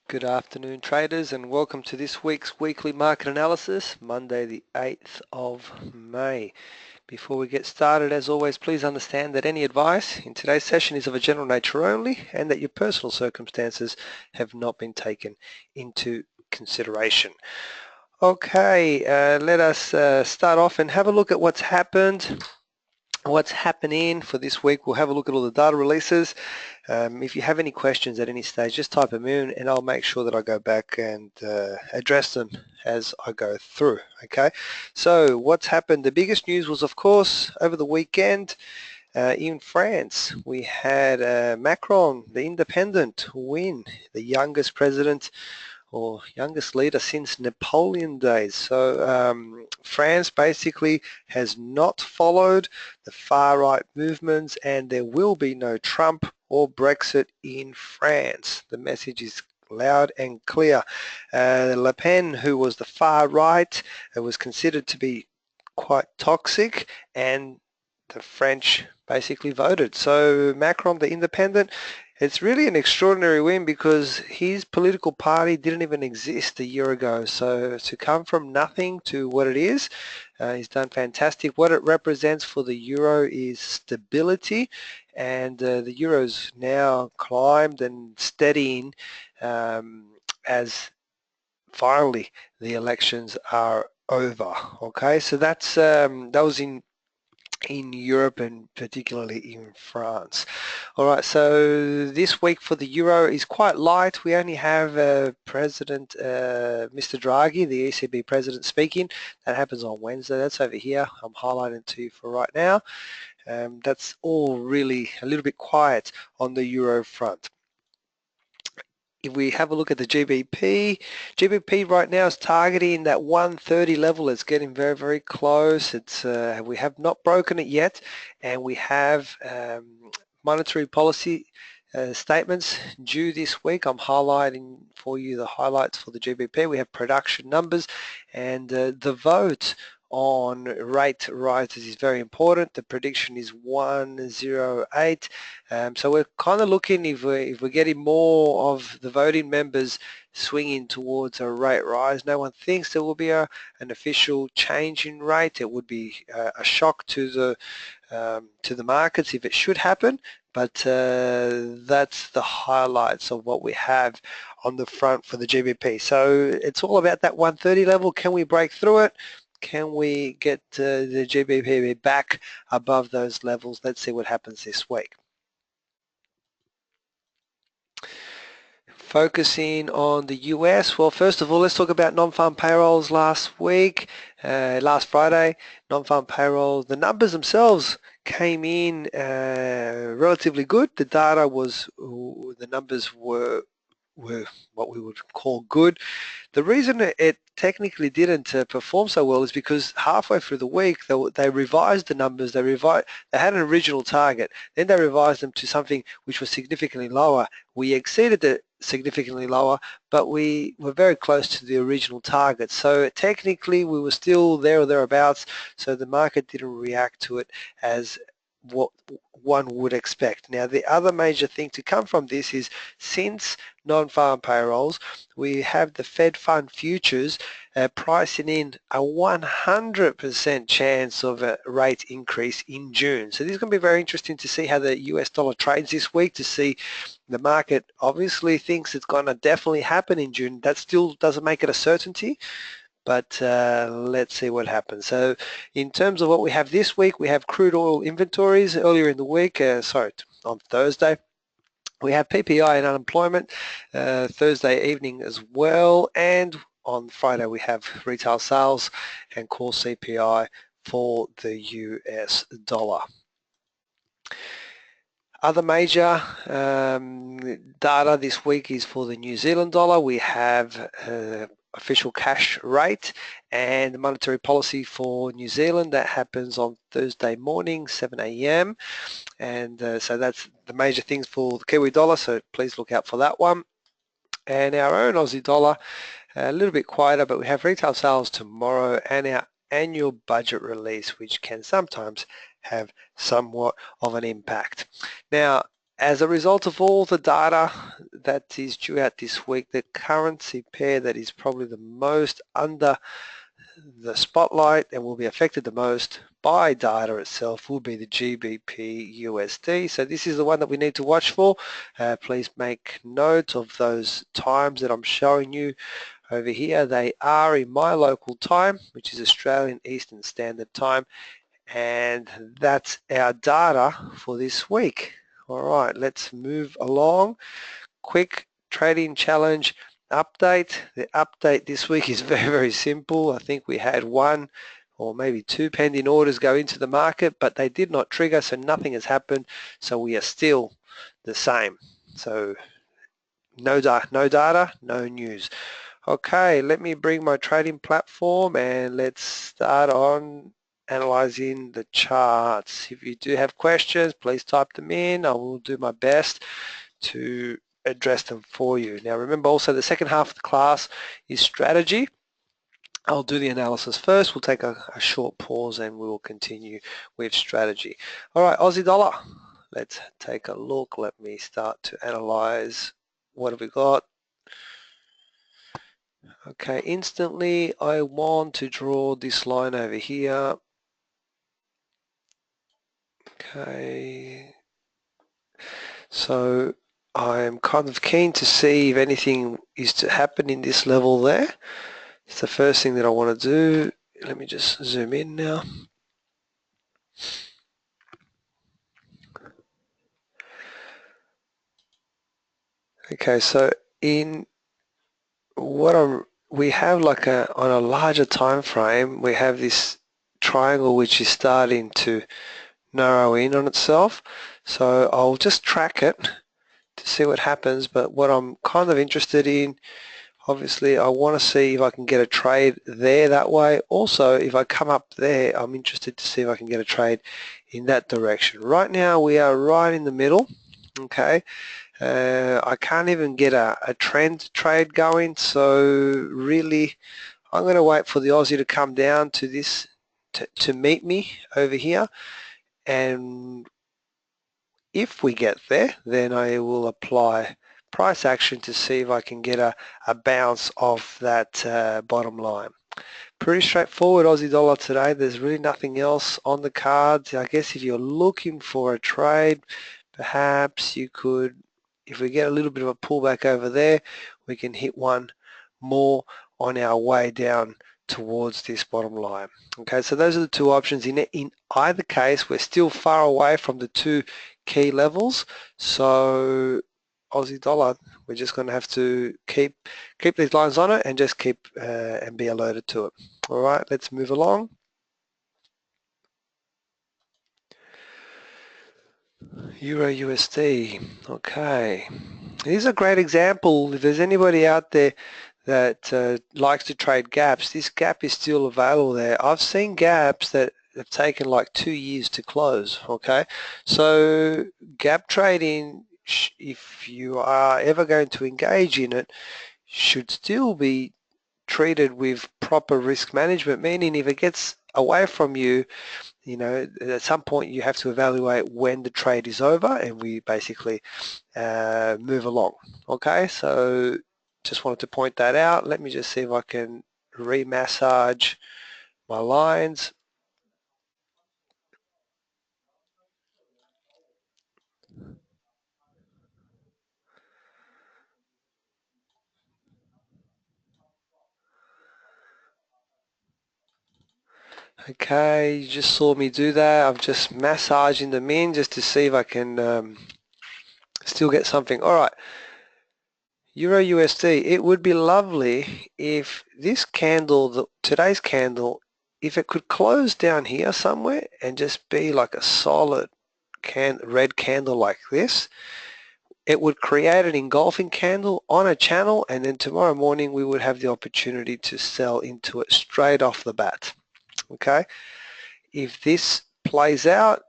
Good afternoon, traders, and welcome to this week's weekly market analysis, Monday the 8th of May. Before we get started, as always, please understand that any advice in today's session is of a general nature only and that your personal circumstances have not been taken into consideration. Okay, let us start off and have a look at what's happened. What's happening for this week. We'll have a look at all the data releases. If you have any questions at any stage, just type them in and I'll make sure that I go back and address them as I go through. Okay, so what's happened? The biggest news was, of course, over the weekend in France. We had Macron, the independent, win, the youngest president or youngest leader since Napoleon days. So France basically has not followed the far-right movements, and there will be no Trump or Brexit in France. The message is loud and clear. Le Pen, who was the far right, was considered to be quite toxic, and the French basically voted. So Macron, the independent, it's really an extraordinary win because his political party didn't even exist a year ago. So to come from nothing to what it is, he's done fantastic. What it represents for the euro is stability, and the euro's now climbed and steadying as finally the elections are over. Okay, so that's that was in Europe and particularly in France. All right, so this week for the euro is quite light. We only have President Mr. Draghi, the ECB president, speaking. That happens on Wednesday. That's over here. I'm highlighting to you for right now. That's all really a little bit quiet on the euro front. If we have a look at the GBP right now is targeting that 130 level. It's getting very, very close. It's we have not broken it yet, and we have monetary policy statements due this week. I'm highlighting for you the highlights for the GBP. We have production numbers, and the vote on rate rises is very important. The prediction is 108. So we're kind of looking if we're getting more of the voting members swinging towards a rate rise. No one thinks there will be an official change in rate. It would be a shock to the markets if it should happen, but that's the highlights of what we have on the front for the GBP. So it's all about that 130 level. Can we break through it? Can we get the GBP back above those levels? Let's see what happens this week. Focusing on the US, well, first of all, let's talk about non-farm payrolls last Friday. Non-farm payrolls, the numbers themselves came in relatively good. The data the numbers were what we would call good. The reason it technically didn't perform so well is because halfway through the week they revised the numbers. They had an original target, then they revised them to something which was significantly lower. We exceeded it significantly lower, but we were very close to the original target. So technically we were still there or thereabouts, so the market didn't react to it as what one would expect. Now the other major thing to come from this is, since non-farm payrolls, we have the Fed Fund futures pricing in a 100% chance of a rate increase in June. So this is going to be very interesting to see how the US dollar trades this week, to see the market obviously thinks it's going to definitely happen in June. That still doesn't make it a certainty, but let's see what happens. So in terms of what we have this week, we have crude oil inventories earlier in the week, on Thursday. We have PPI and unemployment Thursday evening as well, and on Friday we have retail sales and core CPI for the US dollar. Other major data this week is for the New Zealand dollar. We have official cash rate and monetary policy for New Zealand. That happens on Thursday morning, 7 a.m. And so that's the major things for the Kiwi dollar, so please look out for that one. And our own Aussie dollar, a little bit quieter, but we have retail sales tomorrow and our annual budget release, which can sometimes have somewhat of an impact. Now, As a result of all the data that is due out this week, the currency pair that is probably the most under the spotlight and will be affected the most by data itself will be the GBP USD. So this is the one that we need to watch for. Please make note of those times that I'm showing you over here. They are in my local time, which is Australian Eastern Standard Time, and that's our data for this week. All right, let's move along. Quick trading challenge update. The update this week is very, very simple. I think we had one or maybe two pending orders go into the market, but they did not trigger, so nothing has happened. So we are still the same. So no data, no news. Okay, let me bring my trading platform and let's start on analyzing the charts. If you do have questions, please type them in. I will do my best to address them for you. Now remember also the second half of the class is strategy. I'll do the analysis first. We'll take a short pause and we will continue with strategy. All right, Aussie dollar. Let's take a look. Let me start to analyze. What have we got? Okay, instantly I want to draw this line over here. Okay, so I'm kind of keen to see if anything is to happen in this level there. It's the first thing that I want to do. Let me just zoom in now. Okay, so in what we have like on a larger time frame, we have this triangle which is starting to narrow in on itself. So I'll just track it to see what happens, but what I'm kind of interested in, obviously I want to see if I can get a trade there that way. Also, if I come up there, I'm interested to see if I can get a trade in that direction. Right now we are right in the middle. Okay, I can't even get a trend trade going, so really I'm going to wait for the Aussie to come down to this to meet me over here, and if we get there, then I will apply price action to see if I can get a bounce off that bottom line. Pretty straightforward Aussie dollar today. There's really nothing else on the cards. I guess if you're looking for a trade, perhaps you could, if we get a little bit of a pullback over there, we can hit one more on our way down towards this bottom line. Okay, so those are the two options. In either case, we're still far away from the two key levels. So Aussie dollar, we're just going to have to keep these lines on it and just keep and be alerted to it. All right, let's move along. Euro-Usd. Okay, here's a great example. If there's anybody out there that likes to trade gaps, this gap is still available there. I've seen gaps that have taken like 2 years to close. Okay, so gap trading, if you are ever going to engage in it, should still be treated with proper risk management, meaning if it gets away from you, you know, at some point you have to evaluate when the trade is over and we basically move along. Okay, so just wanted to point that out. Let me just see if I can re-massage my lines. Okay, you just saw me do that. I'm just massaging them in just to see if I can still get something. All right, Euro-USD, it would be lovely if this candle, today's candle, if it could close down here somewhere and just be like a solid red candle like this. It would create an engulfing candle on a channel, and then tomorrow morning we would have the opportunity to sell into it straight off the bat. Okay, if this plays out,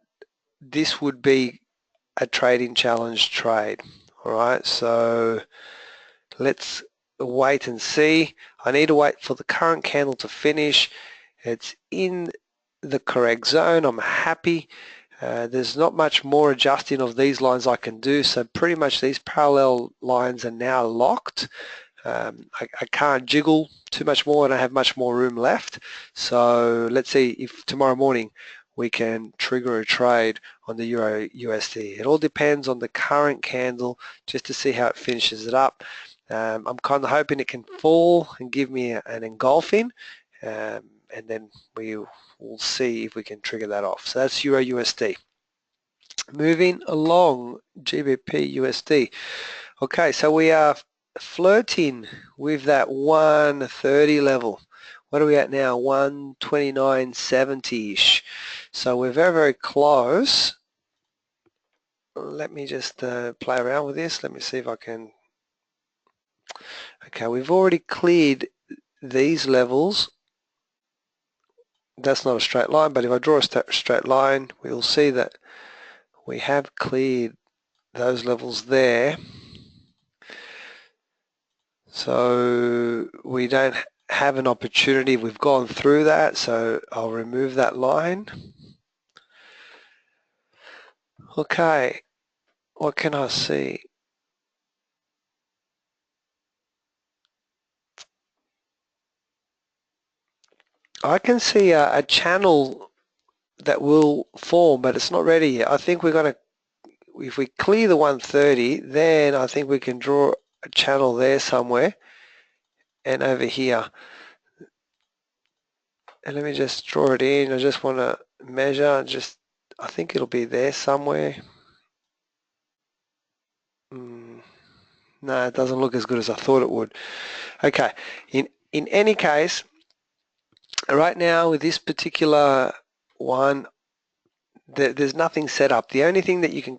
this would be a trading challenge trade. All right, so let's wait and see. I need to wait for the current candle to finish. It's in the correct zone. I'm happy. There's not much more adjusting of these lines I can do, so pretty much these parallel lines are now locked. I can't jiggle too much more, and I have much more room left. So let's see if tomorrow morning we can trigger a trade on the Euro-USD. It all depends on the current candle, just to see how it finishes it up. I'm kind of hoping it can fall and give me an engulfing, and then we'll see if we can trigger that off. So that's Euro-USD. Moving along, GBP USD. Okay, so we are flirting with that 130 level. What are we at now? 129.70-ish. So we're very, very close. Let me just play around with this. Let me see if I can. Okay, we've already cleared these levels. That's not a straight line, but if I draw a straight line, we'll see that we have cleared those levels there. So we don't have an opportunity. We've gone through that, so I'll remove that line. Okay, what can I see? I can see a channel that will form, but it's not ready yet. I think we're going to, if we clear the 130, then I think we can draw a channel there somewhere and over here. And let me just draw it in. I just want to measure. I think it'll be there somewhere. No, it doesn't look as good as I thought it would. Okay, in any case, right now with this particular one, there's nothing set up. The only thing that you can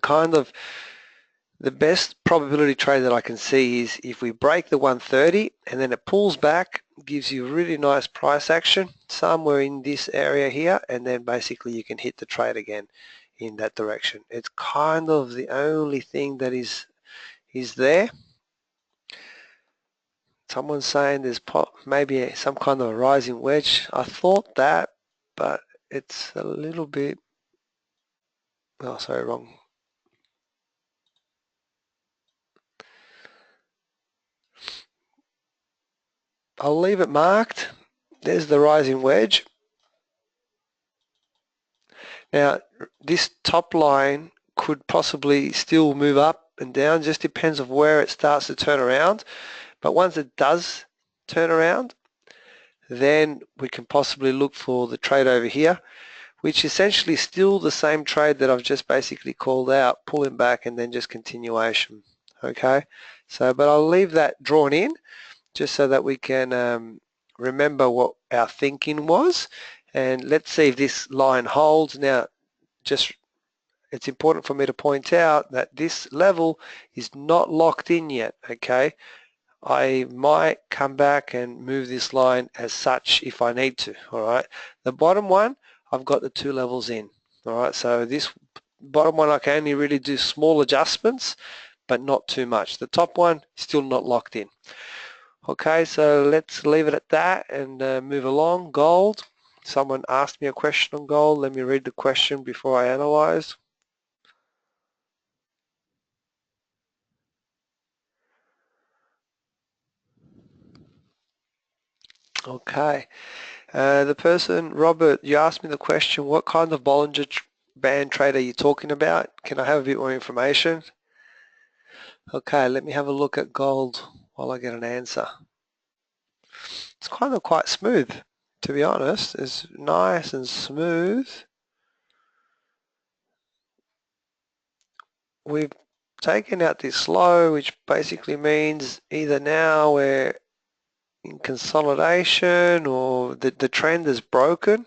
the best probability trade that I can see is if we break the 130 and then it pulls back, gives you really nice price action somewhere in this area here, and then basically you can hit the trade again in that direction. It's kind of the only thing that is there. Someone's saying there's maybe some kind of a rising wedge. I thought that, but it's a little bit, oh sorry, wrong. I'll leave it marked. There's the rising wedge. Now this top line could possibly still move up and down, just depends on where it starts to turn around. But once it does turn around, then we can possibly look for the trade over here, which essentially still the same trade that I've just basically called out, pulling back and then just continuation. Okay, so but I'll leave that drawn in just so that we can remember what our thinking was, and let's see if this line holds. Now it's important for me to point out that this level is not locked in yet. Okay, I might come back and move this line as such if I need to. All right, the bottom one, I've got the two levels in. All right, so this bottom one I can only really do small adjustments, but not too much. The top one still not locked in. Okay, so let's leave it at that and move along. Gold. Someone asked me a question on gold. Let me read the question before I analyze. Okay. The person, Robert, you asked me the question, what kind of Bollinger Band trade are you talking about? Can I have a bit more information? Okay, let me have a look at gold while I get an answer. It's kind of quite smooth, to be honest. It's nice and smooth. We've taken out this low, which basically means either now we're in consolidation or the trend is broken.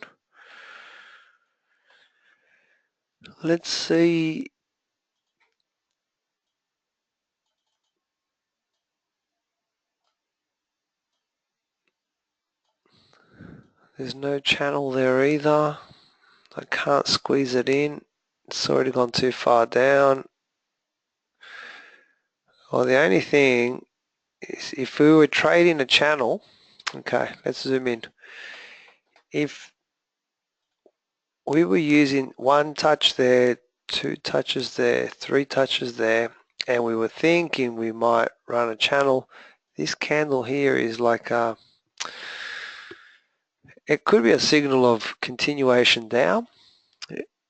Let's see. There's no channel there either. I can't squeeze it in. It's already gone too far down. Well, the only thing is if we were trading a channel, okay, let's zoom in. If we were using one touch there, two touches there, three touches there, and we were thinking we might run a channel. This candle here is like it could be a signal of continuation down.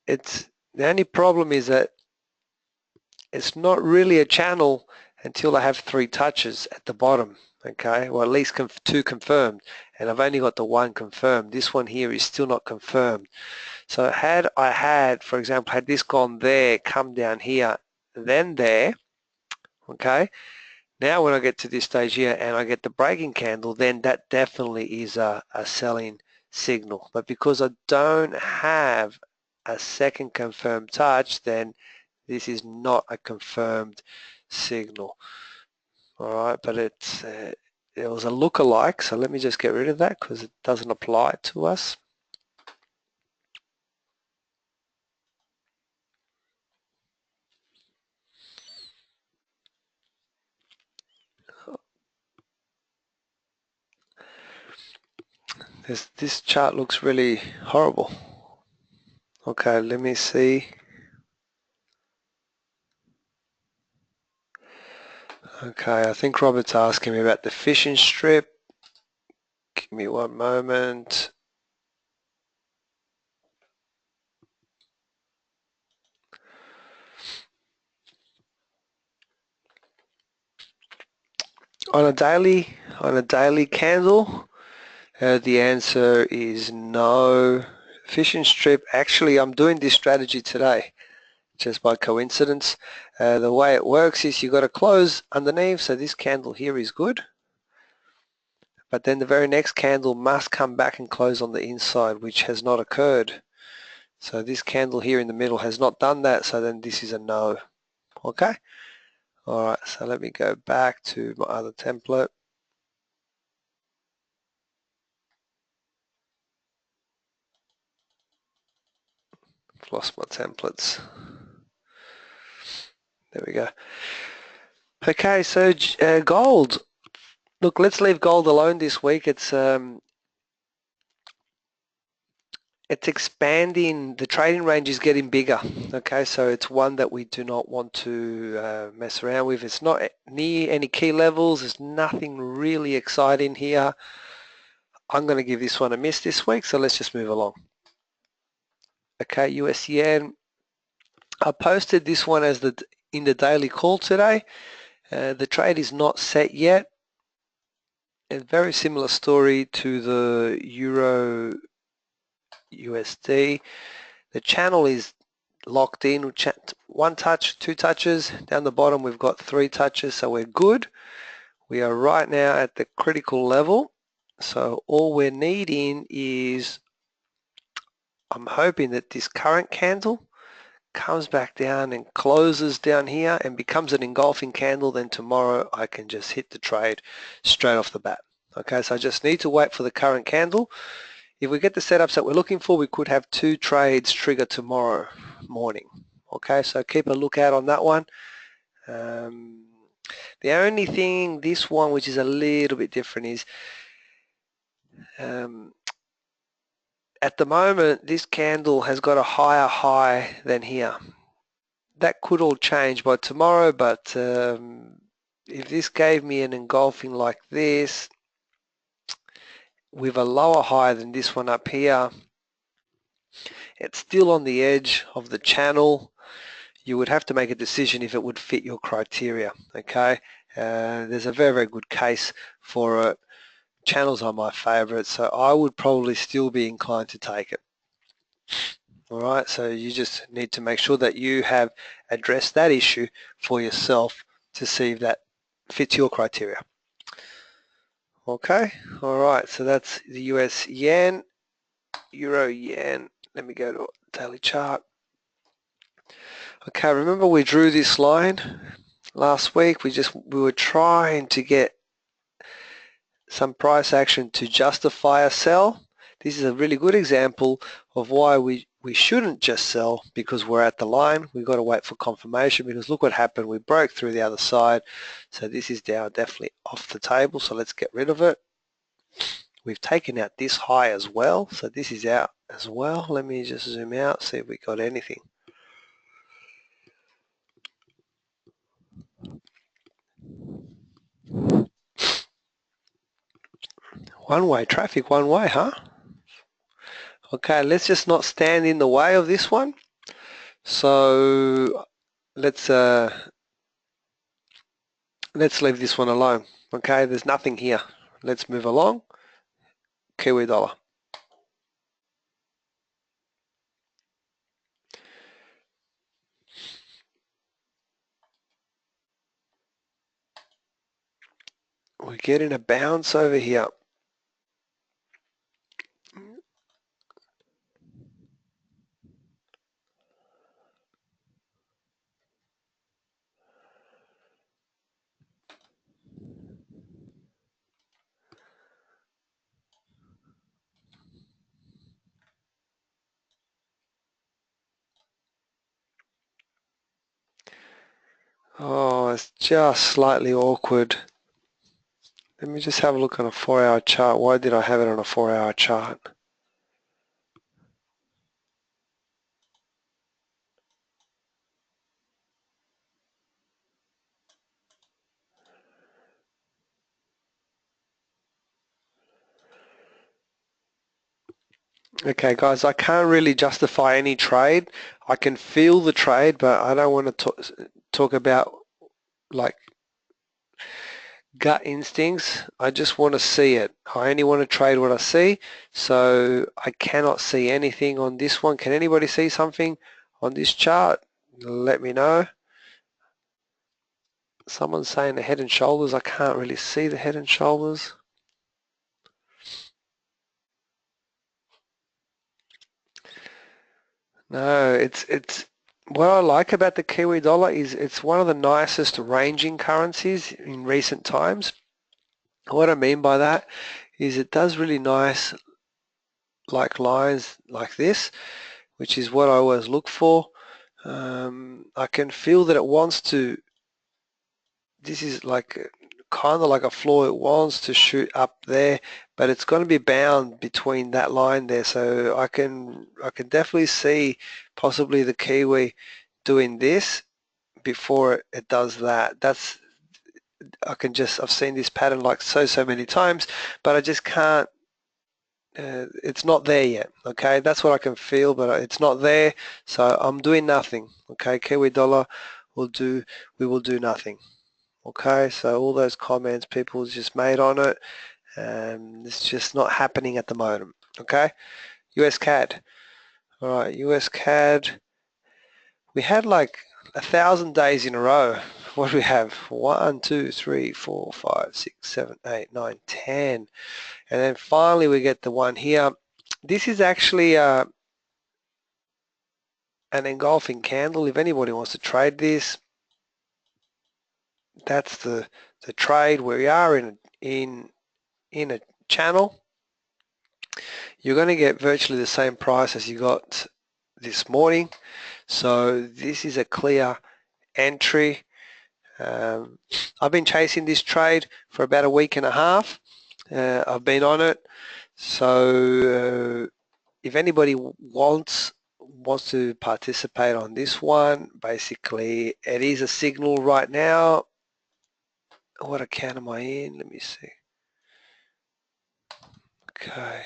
It's the only problem is that it's not really a channel until I have three touches at the bottom, okay, or at least two confirmed, and I've only got the one confirmed. This one here is still not confirmed. So had I had, for example, had this gone there, come down here, then there, okay, now when I get to this stage here and I get the breaking candle, then that definitely is a selling signal. But because I don't have a second confirmed touch, then this is not a confirmed signal. All right, but it was a lookalike, so let me just get rid of that because it doesn't apply to us. This chart looks really horrible. Okay, let me see. Okay, I think Robert's asking me about the fishing strip. Give me one moment. On a daily candle, the answer is no. Fishing strip, actually I'm doing this strategy today, just by coincidence. The way it works is you got to close underneath, so this candle here is good. But then the very next candle must come back and close on the inside, which has not occurred. So this candle here in the middle has not done that, so then this is a no. Okay? Alright, so let me go back to my other template. I've lost my templates. There we go. Okay, so gold. Look, let's leave gold alone this week. It's expanding. The trading range is getting bigger. Okay, so it's one that we do not want to mess around with. It's not near any key levels. There's nothing really exciting here. I'm going to give this one a miss this week, so let's just move along. Okay, US yen. I posted this one as in the daily call today. The trade is not set yet. A very similar story to the Euro-Usd. The channel is locked in. One touch, two touches. Down the bottom we've got three touches, so we're good. We are right now at the critical level. So all we're needing is, I'm hoping that this current candle comes back down and closes down here and becomes an engulfing candle. Then tomorrow I can just hit the trade straight off the bat. Okay, so I just need to wait for the current candle. If we get the setups that we're looking for, we could have two trades trigger tomorrow morning. Okay, so keep a lookout on that one. The only thing, this one, which is a little bit different, is at the moment this candle has got a higher high than here. That could all change by tomorrow, but if this gave me an engulfing like this with a lower high than this one up here, it's still on the edge of the channel. You would have to make a decision if it would fit your criteria. Okay, there's a very, very good case for it. Channels are my favorite, so I would probably still be inclined to take it. All right, so you just need to make sure that you have addressed that issue for yourself to see if that fits your criteria. Okay, all right, so that's the US yen, Euro yen. Let me go to daily chart. Okay, remember we drew this line last week. We were trying to get some price action to justify a sell. This is a really good example of why we shouldn't just sell because we're at the line. We've got to wait for confirmation, because look what happened. We broke through the other side. So this is now definitely off the table. So let's get rid of it. We've taken out this high as well. So this is out as well. Let me just zoom out, see if we got anything. One-way traffic, one way, huh? Okay, let's just not stand in the way of this one. So let's leave this one alone. Okay, there's nothing here. Let's move along. Kiwi dollar. We're getting a bounce over here. Oh, it's just slightly awkward. Let me just have a look on a 4-hour chart. Why did I have it on a 4-hour chart? Okay, guys, I can't really justify any trade. I can feel the trade, but I don't want to talk about like gut instincts. I just want to see it. I only want to trade what I see, so I cannot see anything on this one. Can anybody see something on this chart? Let me know. Someone's saying the head and shoulders. I can't really see the head and shoulders. No, it's what I like about the Kiwi dollar is it's one of the nicest ranging currencies in recent times. What I mean by that is it does really nice like lines like this, which is what I always look for. I can feel that it wants to, this is like kind of like a floor, it wants to shoot up there, but it's going to be bound between that line there. So I can definitely see possibly the Kiwi doing this before it does that. I've seen this pattern like so many times, but I just can't, it's not there yet. Okay, that's what I can feel, but it's not there, so I'm doing nothing. Okay, Kiwi dollar will do, we will do nothing. Okay, so all those comments people just made on it, it's just not happening at the moment. Okay, US CAD. All right, US CAD. We had like 1,000 days in a row. What do we have? 1, 2, 3, 4, 5, 6, 7, 8, 9, 10. And then finally we get the one here. This is actually an engulfing candle. If anybody wants to trade this, that's the trade. We are in a channel. You're going to get virtually the same price as you got this morning. So this is a clear entry. I've been chasing this trade for about a week and a half. I've been on it. So if anybody wants to participate on this one, basically it is a signal right now. What account am I in? Let me see. Okay.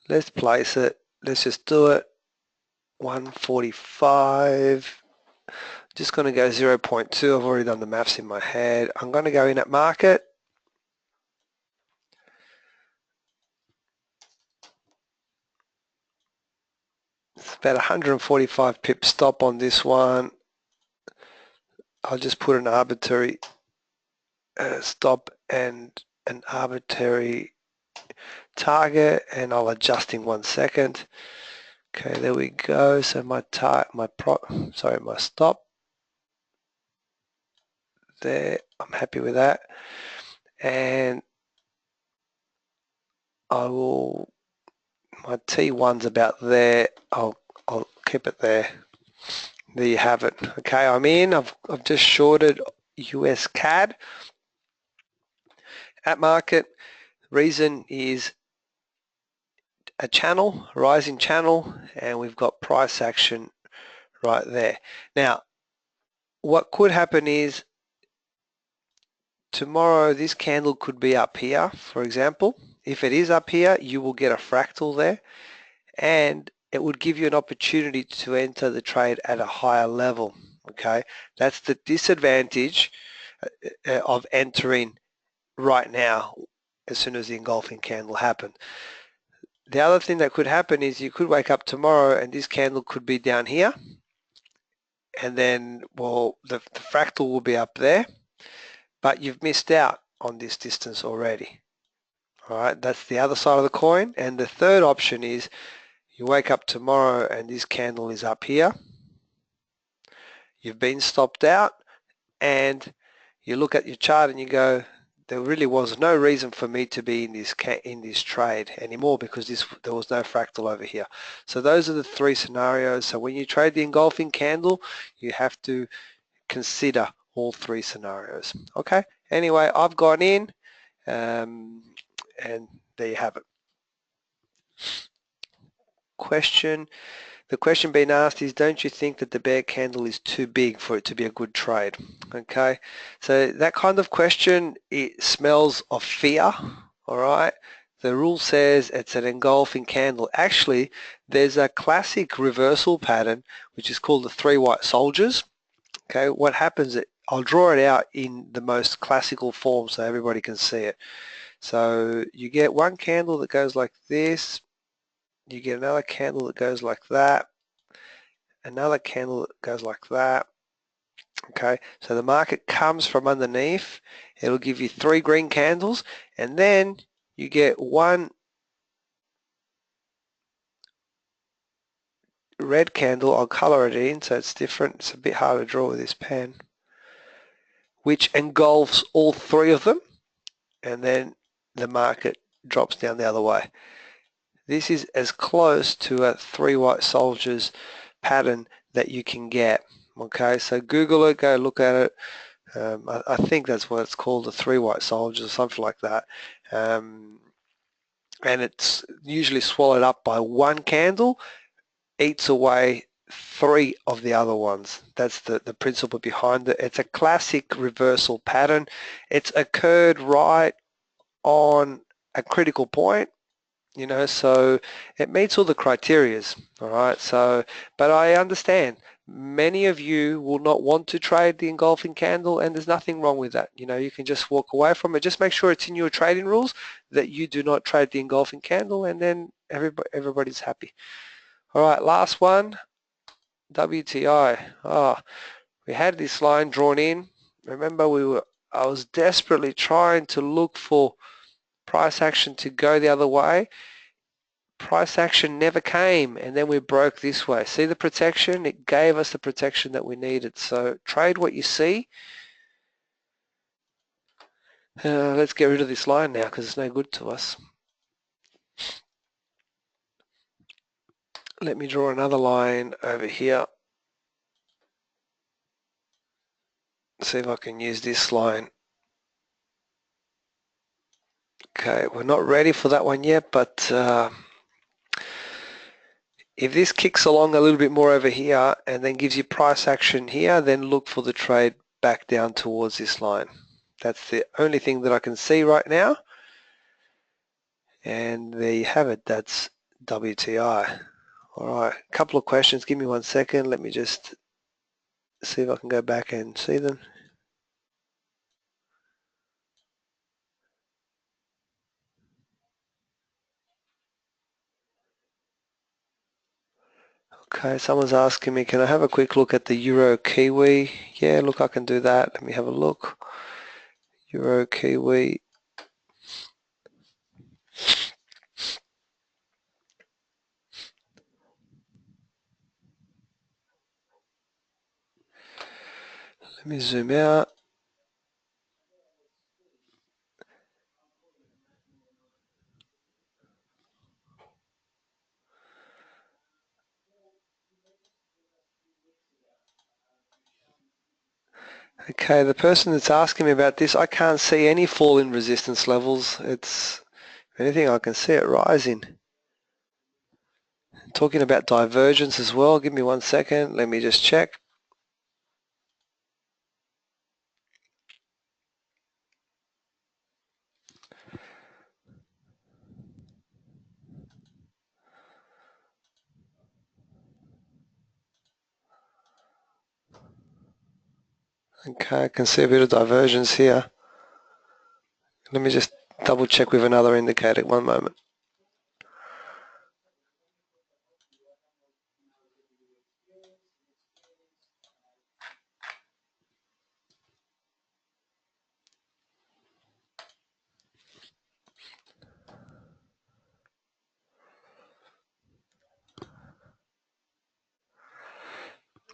Let's place it. Let's just do it. 145. Just going to go 0.2. I've already done the maths in my head. I'm going to go in at market. It's about 145 pip stop on this one. I'll just put an arbitrary stop and an arbitrary target, and I'll adjust in 1 second. Okay, there we go. So my stop there. I'm happy with that, and I will. My T1's about there. I'll keep it there. There you have it. Okay, I'm in. I've just shorted US CAD at market. Reason is a channel, a rising channel, and we've got price action right there. Now, what could happen is tomorrow this candle could be up here, for example. If it is up here, you will get a fractal there, and it would give you an opportunity to enter the trade at a higher level. Okay, that's the disadvantage of entering right now as soon as the engulfing candle happened. The other thing that could happen is you could wake up tomorrow and this candle could be down here, and then, well, the fractal will be up there, but you've missed out on this distance already. All right, that's the other side of the coin. And the third option is you wake up tomorrow and this candle is up here. You've been stopped out, and you look at your chart and you go, there really was no reason for me to be in this trade anymore because there was no fractal over here. So those are the three scenarios. So when you trade the engulfing candle, you have to consider all three scenarios. Okay. Anyway, I've gone in, and there you have it. The question being asked is, don't you think that the bear candle is too big for it to be a good trade? Okay, so that kind of question, it smells of fear. All right, the rule says it's an engulfing candle. Actually, there's a classic reversal pattern which is called the three white soldiers. Okay, what happens, I'll draw it out in the most classical form so everybody can see it. So you get one candle that goes like this, you get another candle that goes like that, another candle that goes like that. Okay, so the market comes from underneath, it'll give you three green candles, and then you get one red candle. I'll color it in so it's different. It's a bit hard to draw with this pen, which engulfs all three of them, and then the market drops down the other way. This is as close to a three white soldiers pattern that you can get. Okay, so Google it, go look at it. I think that's what it's called, the three white soldiers or something like that. And it's usually swallowed up by one candle, eats away three of the other ones. That's the principle behind it. It's a classic reversal pattern. It's occurred right on a critical point, you know, so it meets all the criterias. All right, so, but I understand many of you will not want to trade the engulfing candle, and there's nothing wrong with that. You know, you can just walk away from it. Just make sure it's in your trading rules that you do not trade the engulfing candle, and then everybody's happy. All right, last one, WTI. We had this line drawn in. Remember, I was desperately trying to look for price action to go the other way. Price action never came, and then we broke this way. See the protection? It gave us the protection that we needed. So trade what you see. Let's get rid of this line now because it's no good to us. Let me draw another line over here. See if I can use this line. Okay, we're not ready for that one yet, but if this kicks along a little bit more over here and then gives you price action here, then look for the trade back down towards this line. That's the only thing that I can see right now. And there you have it. That's WTI. All right, a couple of questions. Give me 1 second. Let me just see if I can go back and see them. Okay, someone's asking me, can I have a quick look at the Euro-Kiwi? Yeah, look, I can do that. Let me have a look. Euro-Kiwi. Let me zoom out. Okay, the person that's asking me about this, I can't see any fall in resistance levels. It's, if anything, I can see it rising. talking about divergence as well. Give me 1 second. Let me just check. Okay, I can see a bit of divergence here. Let me just double check with another indicator. 1 moment.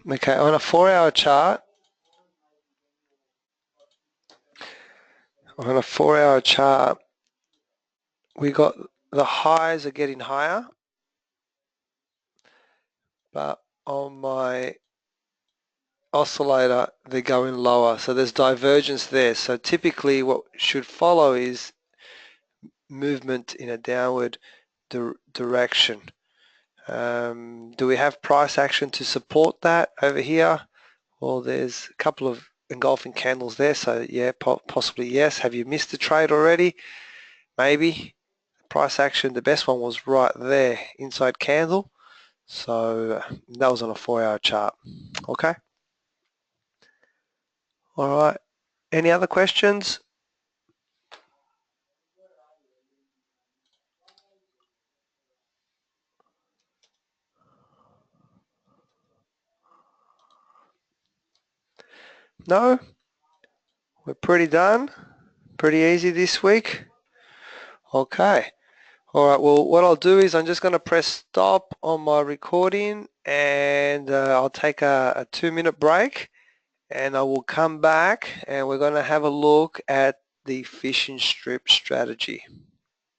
Okay, on a 4-hour chart, we got the highs are getting higher, but on my oscillator they're going lower, so there's divergence there. So typically what should follow is movement in a downward direction. Do we have price action to support that over here? Well, there's a couple of engulfing candles there, so yeah, possibly yes. Have you missed the trade already? Maybe. Price action, the best one was right there, inside candle. So that was on a 4-hour chart. Okay. All right. Any other questions? No? We're pretty done. Pretty easy this week. Okay. All right. Well, what I'll do is I'm just going to press stop on my recording, and I'll take a 2-minute break, and I will come back and we're going to have a look at the fishing strip strategy.